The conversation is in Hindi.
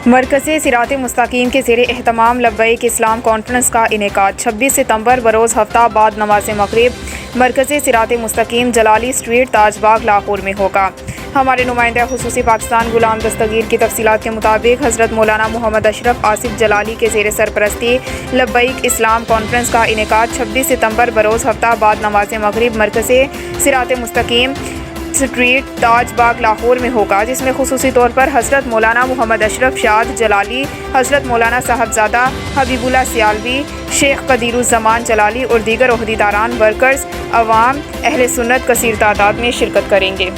मरकज़ सिरात मुस्तकीम के ज़ेरे एहतमाम लब्बैक इस्लाम कॉन्फ्रेंस का इनेकाद 26 सितंबर बरोज़ हफ्ता बाद नमाज मग़रिब मरकज़ सिरात मुस्तकीम जलाली स्ट्रीट ताजबाग लाहौर में होगा। हमारे नुमाइंदा खुसूसी पाकिस्तान गुलाम दस्तगीर की तफसीलात के मुताबिक हज़रत मौलाना मोहम्मद अशरफ आसिफ जलाली के ज़ेरे सरपरस्ती लब्बैक इस्लाम कॉन्फ्रेंस का इनेकाद 26 सितंबर बरोज़ हफ्ता बाद नमाज मग़रिब मरकज़ सिरात मुस्तकीम स्ट्रीट ताजबाग लाहौर में होगा, जिसमें खुसूसी तौर पर हज़रत मौलाना मोहम्मद अशरफ शाद जलाली, हज़रत मौलाना साहबजादा हबीबुल्लाह सियालवी, शेख कदीरुज़्ज़मान जलाली और दीगर ओहदेदारान, वर्कर्स, अवाम, अहले सुन्नत कसीर तादाद में शिरकत करेंगे।